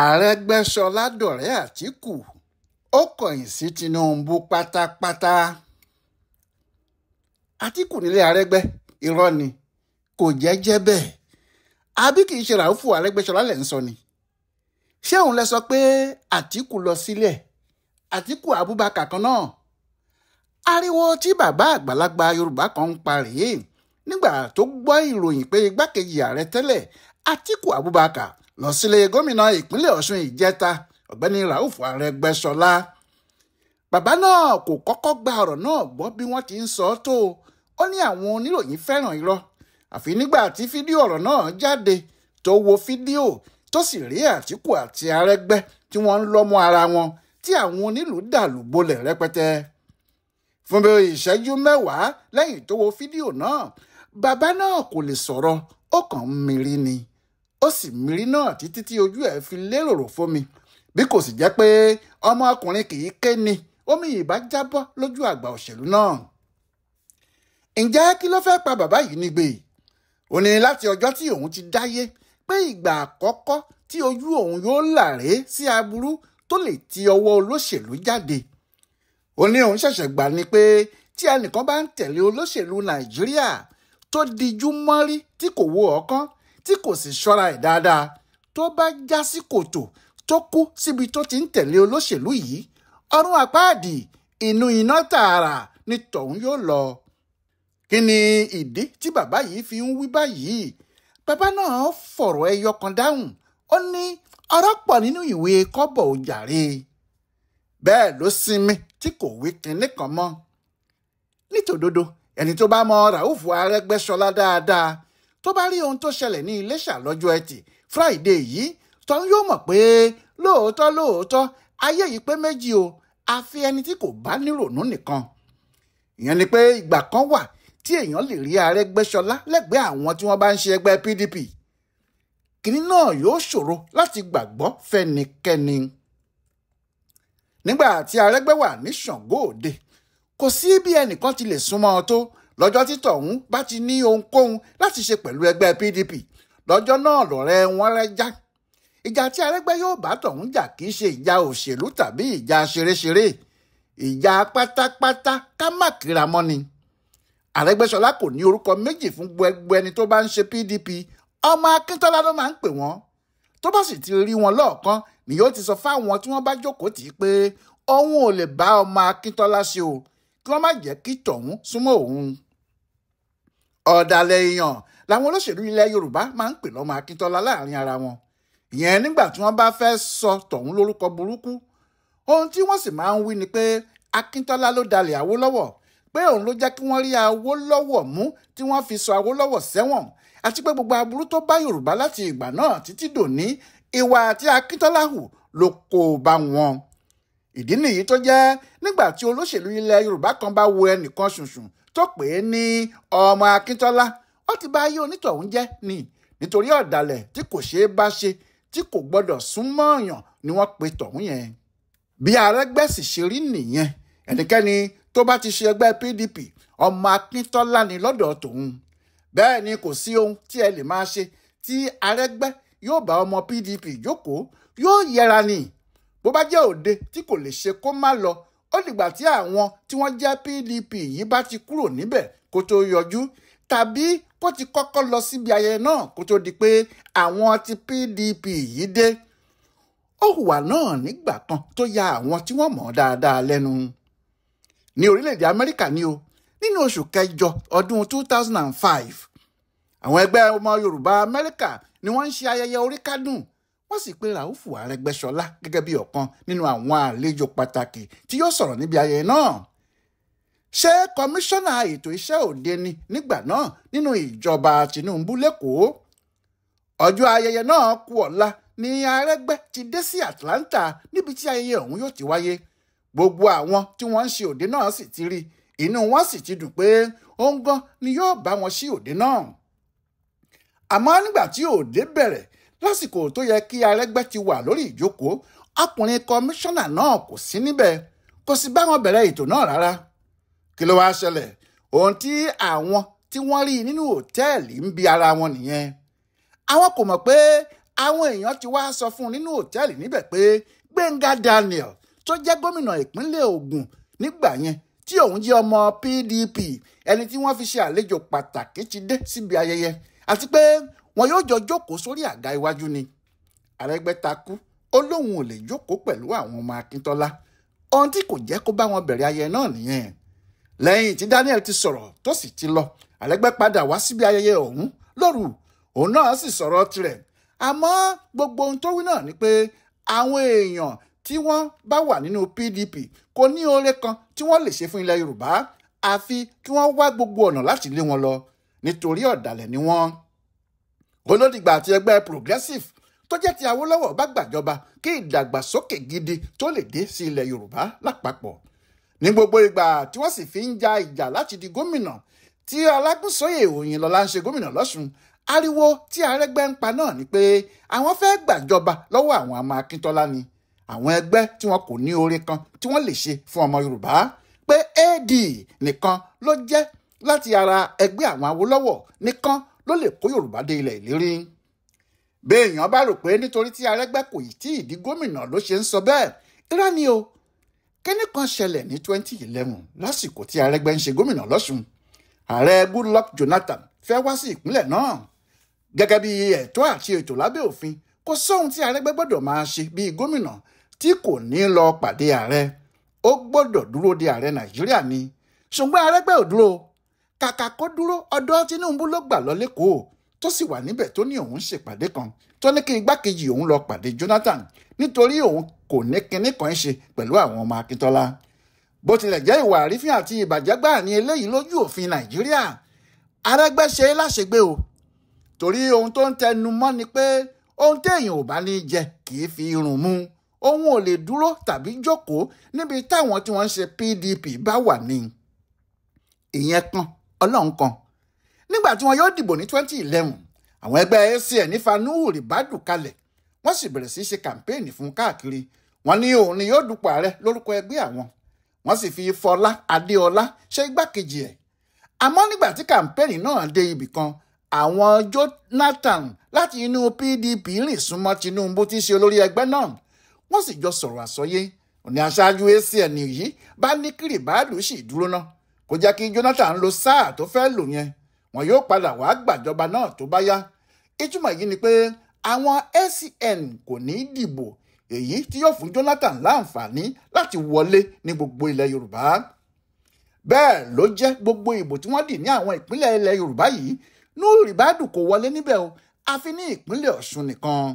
Arẹgbẹṣọla dọ̀rẹ́ Atiku, ó kọ̀yìn sí Tinubu pátápátá. Atiku nílé Arẹgbẹ, irọ́ ni, kò jẹ́ bẹ́ẹ̀. Àbí kì í ṣe Ràúfù Arẹgbẹṣọlá lẹ̀ ń sọ ni? Ṣé òun lẹ sọ pé Atiku lọ sílẹ̀? Atiku Abubakar kan náà. Ariwo tí bàbá àgbàlagbà Yorùbá kan ń pa rèé nígbà tó gbọ́ ìròyìn pé igbákejì ààrẹ tẹ́lẹ̀ Atiku Abubakar lọ sílé gómìnà ìpínlẹ̀ Ọ̀ṣun ìjẹta ọ̀gbẹ́ni Ràúfù Arẹgbẹṣọlá. Bàbá náà kò kọ́kọ́ gba ọ̀rọ̀ náà gbọ́ bí wọ́n ti ń sọ ọ́ tó. Ó ní àwọn oníròyìn fẹ́ràn irọ́. Àfi nígbà tí fídíò ọ̀rọ̀ náà jáde tó wo fídíò tó sì rí Atiku àti Arẹgbẹ tí wọ́n ń lọ́mọ ara wọn tí àwọn onílù dàlú bolẹ̀ rẹpẹtẹ. Fún bí ìṣẹ́jú mẹ́wàá lẹ́yìn tó wo fídíò náà, bàbá náà kò lè sọ̀rọ̀, ó kàn ń mirí ni. Ó sì mirí náà títí tí ojú ẹ̀ fi lérò fún mi. Bí kò sì jẹ́ pé ọmọkùnrin kì í ké ni, omi ìbá jábọ́ lójú àgbà òṣèlú náà. Ǹjẹ́ kí ló fẹ́ pa bàbá yìí nígbè? Ó ní láti ọjọ́ tí òun ti dáyé pé ìgbà àkọ́kọ́ tí ojú òun yóò làré sí aburú tó lè ti ọwọ́ olóṣèlú jáde. Ó ní òun ṣẹ̀ṣẹ̀ gbà ni pé tí ẹnìkan bá ń tẹ̀lé olóṣèlú Nàìjíríà tó dijú mọ́rí tí kò wo ọ̀kan tí kò sì ṣọ́ra ẹ̀ dáadáa, tó bá já sí kòtò tó kú síbi tó ti ń tẹ̀lé olóṣèlú yìí, ọ̀run àpáàdì inú iná tààrà ni tọ̀hún yóò lọ. Kí ni ìdí tí bàbá yìí fi ń wí báyìí? Bàbá náà fọ̀rọ̀ ẹyọ kan dáhùn. Ó ní ọ̀rọ̀ pọ̀ nínú ìwé kọ́bọ̀ òjàre. Bẹ́ẹ̀ ló sinmi tí kò wí kinní kan mọ́. Nítòdodo, ẹni tó bá mọ Ràúfù Arẹgbẹṣọlá dáadáa, tó bá rí ohun tó ṣẹlẹ̀ ní Iléṣà lọ́jọ́ Ẹtì Friday yìí, tọ́hún yóò mọ̀ pé lóòótọ́ ayé yìí pé méjì o, àfi ẹni tí kò bá nírònú nìkan. Ìyẹn ni pé ìgbà kan wà tí èèyàn lè rí Arẹgbẹṣọlá lẹ́gbẹ̀ẹ́ àwọn tí wọ́n bá ń ṣe ẹgbẹ́ PDP. Kìnní náà yóò ṣòro láti gbàgbọ́ fẹ́nikẹ́ni. Nígbà tí Arẹgbẹ wà ní Ṣàngó Òde, kò sí bí ẹnìkan ti lè súnmọ́ ọ tó lọ́jọ́ tí tọ̀hún bá ti ní ohunkóhun láti ṣe pẹ̀lú ẹgbẹ́ PDP. Lọ́jọ́ náà lọ̀rẹ́ wọn rẹ́já. Ìjà tí Arẹgbẹ yóò bá tọ̀hún jà kì í ṣe ìjà òṣèlú tàbí ìjà ṣeréṣeré. Ìjà pátápátá ká má kíra mọ́ ni. Arẹgbẹṣọlá kò ní orúkọ méjì fún gbogbo ẹni tó bá ń ṣe PDP. Ọmọ Akíntọ́lá ló máa ń pè wọ́n. Tó bá sì ti rí wọn lọ́ọ̀kan ni yóò ti sọ fáwọn tí wọ́n bá jókòó tì í pé òun ò lè bá ọmọ Akíntọ́lá ṣe o, kí wọ́n má jẹ́ kí tọ̀hún súnmọ́ òun. Ọ̀dàlẹ̀ èèyàn làwọn olóṣèlú ilẹ̀ Yorùbá máa ń pè lọ́mọ Akíntọ́lá láàrin ara wọn. Ìyẹn nígbà tí wọ́n bá fẹ́ sọ tọ̀hún lórúkọ burúkú. Ohun tí wọ́n sì máa ń wí ni pé Akíntọ́lá ló dalẹ̀ Awólọ́wọ̀, pé òun ló jẹ́ kí wọ́n rí Awólọ́wọ̀ mú tí wọ́n fi sọ Awólọ́wọ̀ sẹ́wọ̀n, àti pé gbogbo aburú tó bá Yorùbá láti ìgbà náà títí dòní, ìwà tí Akíntọ́lá hù ló kó bá wọn. Ìdí nìyí tó jẹ́ nígbà tí olóṣèlú ilẹ̀ Yorùbá kan bá wo ẹnìkan ṣùnṣùn tó pè é ní ọmọ Akíntọ́lá, ó ti bá ayé onítọ̀hún jẹ́ ni, nítorí ọ̀dàlẹ̀ tí kò ṣeé bá ṣe tí kò gbọdọ̀ súnmọ́ ọ̀yàn ni wọ́n pe tọ̀hún yẹn. Bí Arẹgbẹ sì ṣe rí nìyẹn, ẹnikẹ́ni tó bá ti ṣe ẹgbẹ́ PDP ọmọ Akíntọ́lá ni lọ́dọ̀ tòun. Bẹ́ẹ̀ ni kò sí ohun tí ẹ lè máa ṣe tí Arẹgbẹ yóò bá ọmọ PDP jókòó, yóò yẹra ni. Bó bá jẹ́ òde tí kò lè ṣe kó má lọ, ó dìgbà tí àwọn tí wọ́n jẹ́ PDP yìí bá ti kúrò níbẹ̀ kó tó yọjú, tàbí kó ti kọ́kọ́ lọ síbi ayẹyẹ náà kó tó di pé àwọn ti PDP yìí dé. Ó hùwà náà nígbà kan tó ya àwọn tí wọ́n mọ̀ dáadáa lẹ́nu. Ní orílẹ̀-èdè Amẹ́ríkà ni o, nínú oṣù kẹjọ ọdún 2005, àwọn ẹgbẹ́ ọmọ Yorùbá Amẹ́ríkà ni wọ́n ń ṣe ayẹyẹ oríkádùn. Wọ́n sì pe Ràúfù Arẹgbẹṣọlá gẹ́gẹ́ bí ọ̀kan nínú àwọn àlejò pàtàkì tí yóò sọ̀rọ̀ níbi ayẹyẹ náà. Ṣé kọmíṣánná ètò iṣẹ́ òde ni nígbà náà nínú ìjọba Tinubu lẹ́kọ̀ọ́? Ọjọ́ ayẹyẹ náà kù ọ̀la ni Arẹgbẹ ti dé sí Atlanta níbi tí ayẹyẹ ọ̀hún yóò ti wáyé. Gbogbo àwọn tí wọ́n ń ṣe òde náà sì ti rí, inú wọn sì ti dùn pé òun gan ni yóò bá wọn ṣí òde náà. Àmọ́ nígbà tí òde bẹ̀rẹ̀, lásìkò tó yẹ kí Arẹgbẹ ti wà lórí ìjókòó, ọkùnrin kọmíṣánná náà kò sí níbẹ̀, kò sì bá wọn bẹ̀rẹ̀ ètò náà rárá. Kí ló wá ṣẹlẹ̀? Ohun tí àwọn tí wọ́n rí nínú hòtẹ́ẹ̀lì ń bi ara wọn nìyẹn. Àwọn kò mọ̀ pé àwọn èèyàn ti wá sọ fún un nínú òtẹ́ẹ̀lì níbẹ̀ pé Gbẹ́ngà Daniel tó jẹ́ gómìnà ìpínlẹ̀ Ògùn nígbà yẹn tí òun jẹ́ ọmọ PDP ẹni tí wọ́n fi ṣe àlejò pàtàkì ti dé síbi ayẹyẹ àti pé wọn yóò jọ jókòó sórí àga iwájú ni. Arẹgbẹ́ takú ó lóun ò lè jókòó pẹ̀lú àwọn ọmọ Akíntọ́lá ohun tí kò jẹ́ kó bá wọn bẹ̀rẹ̀ ayẹyẹ náà nìyẹn. Lẹ́yìn tí Daniel ti sọ̀rọ̀ tó sì ti lọ, Arẹgbẹ́ padà wá síbi ayẹyẹ ọ̀hún lóru, òun náà sì sọ̀rọ̀ tirẹ̀. Àmọ́ gbogbo ohun tó wí náà ni pé àwọn èèyàn tí wọ́n bá wà nínú PDP kò ní oore kan tí wọ́n lè ṣe fún ilẹ̀ Yorùbá àfi kí wọ́n wá gbogbo ọ̀nà láti lé wọn lọ nítorí ọ̀dàlẹ̀ ni wọ́n. Olódìgbà àti ẹgbẹ́ Progressive tó jẹ́ ti Awólọ́wọ̀ bá gbàjọba kí ìdàgbàsókè gidi tó lè dé sí ilẹ̀ Yorùbá lápapọ̀. Ní gbogbo ìgbà tí wọ́n sì fi ń ja ìjà láti di gómìnà tí Ọlágúnsóyè Òyìnlọ́lá ń ṣe gómìnà lọ́ṣùn, ariwo tí Arẹgbẹ́ ń pa náà ni pé àwọn fẹ́ gbàjọba lọ́wọ́ àwọn ọmọ Akíntọ́lá ni, àwọn ẹgbẹ́ tí wọn kò ní oore kan tí wọ́n lè ṣe fún ọmọ Yorùbá, pé AD nìkan ló jẹ́ láti ara ẹgbẹ́ àwọn Awólọ́wọ̀ nìkan ló lè kó Yorùbá dé ilẹ̀ ìlérí. Béèyàn bá rò pé nítorí tí Arẹgbẹ́ kò ì tí ì di gómìnà ló ṣe ń sọ bẹ́ẹ̀, irọ́ ni o. Kíní kan ṣẹlẹ̀ ní 2011 lásìkò tí Arẹgbẹ́ ń ṣe gómìnà lọ́ṣùn. Ààrẹ Goodluck Jonathan fẹ́ wá sí ìpínlẹ̀ náà. Gẹ́gẹ́ bí ẹ̀tọ́ àti ètò lábẹ́ òfin, kò sóhun tí Arẹgbẹ́ gbọ́dọ̀ máa ṣe bíi gómìnà tí kò ní lọ pàdé ààrẹ. Ó gbọ́dọ̀ dúró de ààrẹ Nàìjíríà ni. Ṣùgbọ́n Arẹgbẹ́ ò dúró. Kàkà kó dúró, ọ̀dọ̀ Tinubu ló gbà lọ lÉkòó tó sì wà níbẹ̀ tó ní òun ṣèpàdé kan tó ní kí igbákejì òun lọ pàdé Jonathan nítorí òun kò ní kinní kan ṣe pẹ̀lú àwọn ọmọ Akíntọ́lá. Bó tilẹ̀ jẹ́ ìwà àrífín àti ìbàjẹ́ gbáà ní eléyìí lójú òfin Nàìjíríà, Arẹgbẹ́ ṣe é láṣegbé o. Torí ohun tó ń tẹnu mọ́ ni pé ohun téèyàn ò bá ní jẹ kì í fi irun mú. Òun ò lè dúró tàbí jókòó níbi táwọn tí wọ́n ń ṣe PDP bá wà ní. Ìyẹn kan Ọlọ́run kan. Nígbà tí wọn yóò dìbò ní 2011, àwọn ẹgbẹ́ ACN ní Fanuhu Ribadu kalẹ̀, wọ́n sì bẹ̀rẹ̀ sí ṣe kàmpéènì fún káàkiri. Wọ́n ní òun ni yóò dupò ààrẹ lórúkọ ẹgbẹ́ àwọn. Wọ́n sì fi Fọlá Adéọlá ṣe igbákejì ẹ̀. Àmọ́ nígbà tí kàmpéènì náà dé ibì kan, àwọn Jonathan láti inú PDP rìn súnmọ́ Tinubu tí í ṣe olórí ẹgbẹ́ náà. Wọ́n sì jọ sọ̀rọ̀ àsọyé. Òní aṣáájú ACN yìí bá ní kí Ribadu sì dúró ná. Kò jẹ́ kí Jonathan lo sáà tó fẹ́ lò yẹn. Wọn yóò padà wá gbàjọba náà tó bá yá. Ìtumọ̀ yìí ni pé àwọn ACN kò ní dìbò, èyí tí yóò fún Jonathan láǹfààní láti wọlé ní gbogbo ilẹ̀ Yorùbá. Bẹ́ẹ̀ ló jẹ́ gbogbo ìbò tí wọ́n dì ní àwọn ìpínlẹ̀ ilẹ̀ Yorùbá yìí, Ribadu kò wọlé níbẹ̀ o, àfi ní ìpínlẹ̀ Ọ̀ṣun nìkan.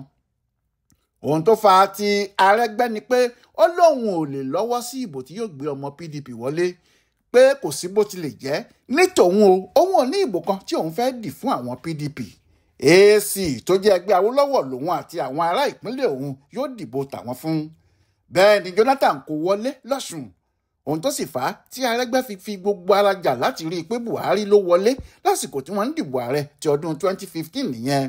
Ohun tó fa ti Arẹgbẹ́ ni pé ó lóun ò lè lọ́wọ́ sí ìbò tí yóò gbé ọmọ PDP wọlé, pé kò sí bó tilẹ̀ jẹ́ ní tòun o, òun ò ní ìbò kan tí òun fẹ́ dì fún àwọn PDP. AC tó jẹ́ ẹgbẹ́ Awólọ́wọ̀ lòun àti àwọn ará ìpínlẹ̀ òun yóò dìbò tàwọn fún. Bẹ́ẹ̀ ni Jonathan kò wọlé lọ́ṣùn. Ohun tó sì fà á tí Arẹgbẹ́ fi gbogbo ara jà láti rí i pé Buhari ló wọlé lásìkò tí wọ́n ń dìbò ààrẹ ti ọdún 2015 nìyẹn,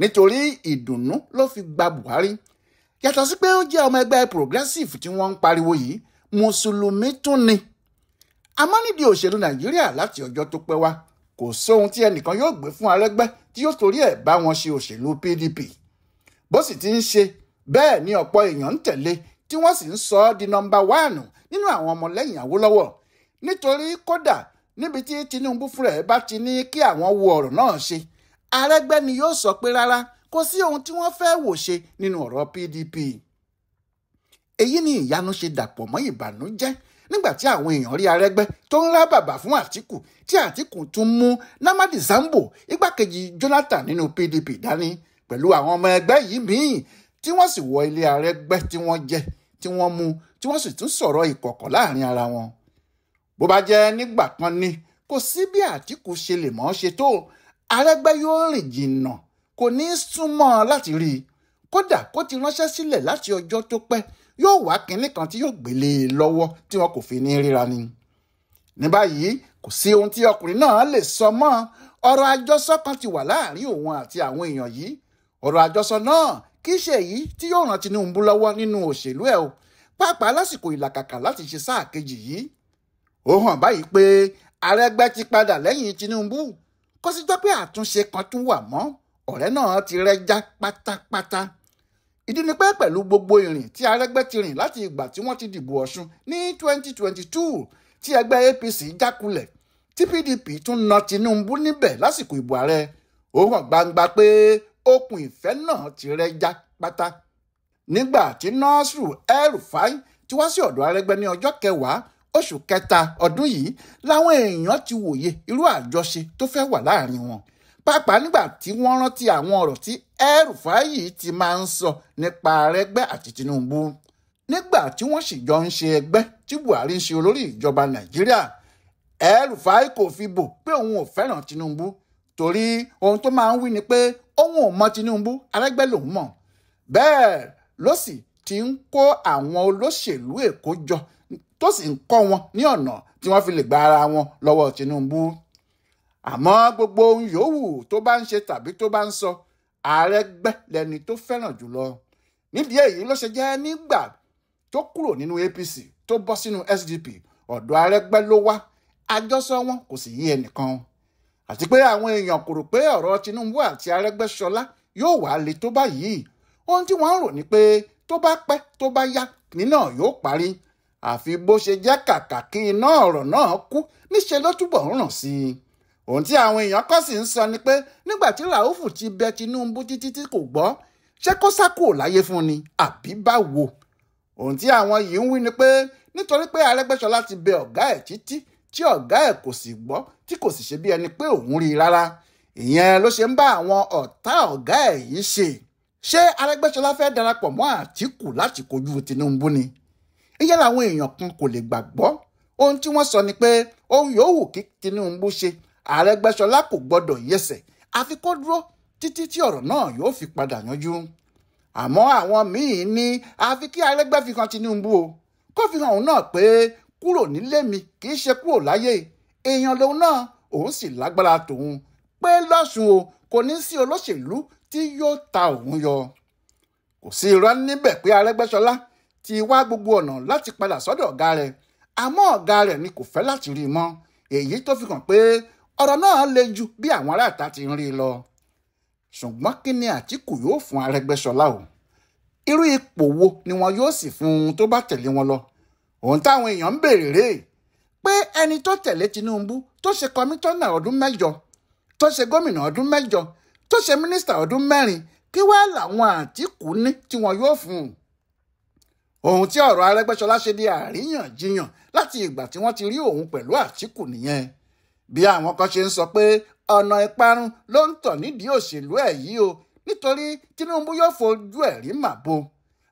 nítorí ìdùnnú ló fi gba Buhari. Yàtọ̀ sí pé ó jẹ́ ọmọ ẹgbẹ́ Progressive tí wọ́n ń pariwo yìí, Mùsùlùmí tún ni. Àmọ́ nídìí òṣèlú Nàìjíríà láti ọjọ́ tó pẹ́ wá, kò sóhun tí ẹnìkan yóò gbé fún Arẹgbẹ́ tí yóò torí ẹ̀ bá wọn ṣe òṣèlú PDP. Bó sì ti ń ṣe bẹ́ẹ̀ ni ọ̀pọ̀ èèyàn ń tẹ̀lé tí wọ́n sì ń sọ ọ́ di nọ́mbà 1 nínú àwọn ọmọlẹ́yìn Awólọ́wọ̀. Nítorí kódà níbi tí Tinubu fúnra ẹ̀ bá ti ní kí àwọn wo ọ̀rọ̀ náà ṣe, Arẹgbẹ́ ni yóò sọ pé rárá, kò sí ohun tí wọ́n fẹ́ wò ṣe nínú ọ̀rọ̀ PDP. Èyí ni ìyanu ṣe dàpọ̀ mọ́ ìbànújẹ́ nígbà tí àwọn èèyàn rí Arẹgbẹ́ tó ń rá bàbà fún Atiku, tí Atiku tún mú Namadi Zambo, igbákejì Jonathan nínú PDP dání pẹ̀lú àwọn ọmọ ẹgbẹ́ yìí míì, tí wọ́n sì wọ ilé Arẹgbẹ́ tí wọ́n jẹ, tí wọ́n mu, tí wọ́n sì tún sọ̀rọ̀ ìkọ̀kọ̀ láàrin ara wọn. Bó bá jẹ́ nígbà kan ni, kò sí bí Atiku ṣe lè mọ̀ ọ́ ṣe tó, Arẹgbẹ́ yóò rìn jìnnà, kò ní súnmọ́ láti rí i. Kódà kó ti ránṣẹ́ sílẹ̀ láti ọjọ́ tó pẹ́, yóò wá kinní kan tí yóò gbélé lọ́wọ́ tí wọn kò fi ní ríra ni. Ní báyìí, kò sí ohun tí ọkùnrin náà lè sọ mọ́. Ọ̀rọ̀ àjọsọ kan ti wà láàrin òun àti àwọn èèyàn yìí. Ọ̀rọ̀ àjọsọ náà kì í ṣe èyí tí yóò ràn Tinubu lọ́wọ́ nínú òṣèlú ẹ̀ o, pàápàá lásìkò ìlàkàkà láti ṣe sáà kejì yìí. Ó hàn báyìí pé Arẹgbẹ́ ti padà lẹ́yìn Tinubu. Kò sí jọ pé àtúnṣe kan tún wà mọ́. ọ̀rẹ́ náà ti rẹ́jà pátápátá. Ìdí ni pé pẹ̀lú gbogbo ìrìn tí Arẹ́gbẹ́ ti rìn láti ìgbà tí wọ́n ti dìbò Ọ̀ṣun ní 2022 tí ẹgbẹ́ APC jákulẹ̀ tí PDP tún na Tinubu níbẹ̀ lásìkò ìbò ààrẹ, ó hàn gbangba pé okùn ìfẹ́ náà ti rẹ́jà pátá. Nígbà tí Nasiru El-Rufai ti wá sí ọ̀dọ̀ Arẹ́gbẹ́ ní ọjọ́ 10 oṣù kẹta ọdún yìí, láwọn èèyàn ti wòye irú àjọṣe tó fẹ́ wà láàrin wọn, pàápàá nígbà tí wọ́n rántí àwọn ọ̀rọ̀ tí El-Rufai yìí ti máa ń sọ nípa Arẹ́gbẹ́ àti Tinubu. Nígbà tí wọ́n sì jọ ń ṣe ẹgbẹ́ tí Buhari ń ṣe olórí ìjọba Nàìjíríà, El-Rufai kò fi bò pé òun ò fẹ́ràn Tinubu, torí ohun tó máa ń wí ni pé òun ò mọ Tinubu, Arẹ́gbẹ́ lòun mọ̀. Bẹ́ẹ̀ ló sì ti ń kó àwọn olóṣèlú Èkó jọ tó sì ń kọ́ wọn ní ọ̀nà tí wọ́n fi lè gba ara wọn lọ́wọ́ Tinubu. Àmọ́ gbogbo ohun yòówù tó bá ń ṣe tàbí tó bá ń sọ, Arẹ́gbẹ́ lẹni tó fẹ́ràn jùlọ. Nídìí èyí ló ṣe jẹ́ nígbà tó kúrò nínú APC tó bọ́ sínú SDP, ọ̀dọ̀ Arẹ́gbẹ́ ló wá. Àjọsọ wọn kò sì yé ẹnìkan. Àti pé àwọn èèyàn kò rò pé ọ̀rọ̀ Tinubu àti Arẹ́gbẹ́ṣọlá yóò wá le tó báyìí. Ohun tí wọ́n ń rò ní pé tó bá pẹ́ tó bá yá nínà yóò parí. Àfi bó ṣe jẹ́ kàkà kí iná ọ̀rọ̀ náà kú, níṣe ló túbọ̀ ń ràn sí i. Ohun tí àwọn èèyàn kọ́ sì ń sọ ni pé nígbà tí Ràúfù ti bẹ Tinubu títí tí kò gbọ́, ṣé kó sá kúrò láyé fún ni àbí báwo? Ohun tí àwọn yìí ń wí ni pé nítorí pé Arẹ́gbẹ́ṣọlá ti bẹ ọ̀gá ẹ̀ títí tí ọ̀gá ẹ̀ kò sì gbọ́, tí kò sì ṣe bí ẹni pé òun rí i rárá, ìyẹn ló ṣe ń bá àwọn ọ̀tá ọ̀gá ẹ̀ yìí ṣe. Ṣé Arẹ́gbẹ́ṣọlá fẹ́ darapọ̀ mọ́ Àtíkù láti kojú Tinubu ni? Ìyẹn làwọn èèyàn kan kò lè gbàgbọ́. Ohun tí wọ́n sọ ni pé ohun yòówù kí Tinubu ṣe, Arẹ́gbẹ́ṣọlá kò gbọdọ̀ yẹsẹ̀, àfi kó dúró títí tí ọ̀rọ̀ náà yóò fi padà yanjú. Àmọ́ àwọn míì ní àfi kí Arẹ́gbẹ́ fi hàn Tinubu o, kó fi hàn òun náà pé kúrò nílé mi kì í ṣe kúrò láyé, èèyàn lòun náà, òun sì lágbára tòun, pé lọ́sùn o kò ní sí olóṣèlú tí yóò ta òun yọ. Kò sí irọ́ níbẹ̀ pé Arẹ́gbẹ́ṣọlá ti wá gbogbo ọ̀nà láti padà sọ́dọ̀ ọ̀gá rẹ̀, àmọ́ ọ̀gá rẹ̀ ni kò fẹ́ láti rí i mọ́, èyí tó fi hàn pé ọ̀rọ̀ náà le ju bí àwọn aráàta ti ń rí i lọ. Ṣùgbọ́n kí ni Àtíkù yóò fún Arẹ́gbẹ́ṣọlá o? Irú ipò wo ni wọn yóò sì fún un tó bá tẹ̀lé wọn lọ? Ohun táwọn èèyàn ń béèrè rèé, pé ẹni tó tẹ̀lé Tinubu tó ṣe kọmítọ́nà ọdún 8, tó ṣe gómìnà ọdún 8, tó ṣe mínísítà ọdún 4, kí wá làwọn Àtíkù ní tí wọn yóò fún un? Ohun tí ọ̀rọ̀ Arẹ́gbẹ́ṣọlá ṣe di àríyànjiyàn láti ìgbà tí wọ́n ti rí òun pẹ̀lú Àtíkù nìyẹn. Bí àwọn kan ṣe ń sọ pé ọ̀nà ìparun ló ń tọ̀ nídìí òṣèlú ẹ̀ yìí o, nítorí Tinubu yóò fojú ẹ̀ rí màbo.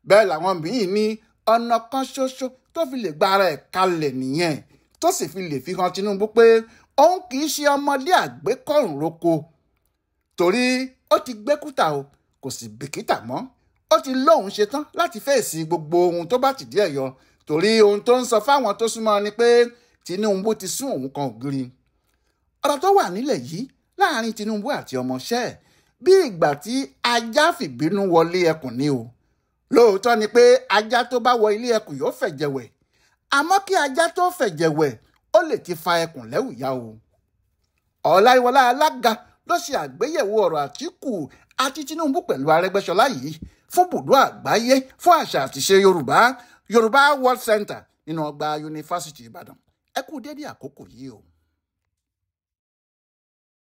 Bẹ́ẹ̀ làwọn míì ní ọ̀nà kan ṣoṣo tó fi lè gba ara ẹ̀ kalẹ̀ nìyẹn, tó sì fi lè fi hàn Tinubu pé òun kì í ṣe ọmọdé àgbékọ̀rùn roko. Torí ó ti gbẹ́kúta o, kò sì bìkítà mọ́. Ó ti lóun ṣetán láti fèsì gbogbo ohun tó bá ti díẹ̀ yọ, torí ohun tó ń sọ fáwọn tó súnmọ́ ni pé Tinubu ti sún òun kan ògiri. Ọ̀rọ̀ tó wà nílẹ̀ yìí láàrin Tinubu àti ọmọọṣẹ́ ẹ̀ bí ìgbà tí ajá fìbínú wọlé ẹkùn ni o. Lóòótọ́ ni pé ajá tó bá wọ ilé ẹkùn yóò fẹ̀jẹ̀ wẹ̀, àmọ́ kí ajá tó fẹ̀jẹ̀ wẹ̀ ó lè ti fa ẹkùn lẹ́wù yá o. Ọláyíwọlá Alága ló ṣe àgbéyẹ̀wò ọ̀rọ̀ Àtíkù àti Tinubu pẹ̀lú Arẹ́gbẹ́ṣọlá yìí fún Bùdó Àgbáyé fún Àṣà àtìṣe Yorùbá World Center nínú ọgbà Yunifásítì Ìbàdàn. Ẹ kú dédé àkókò yìí o.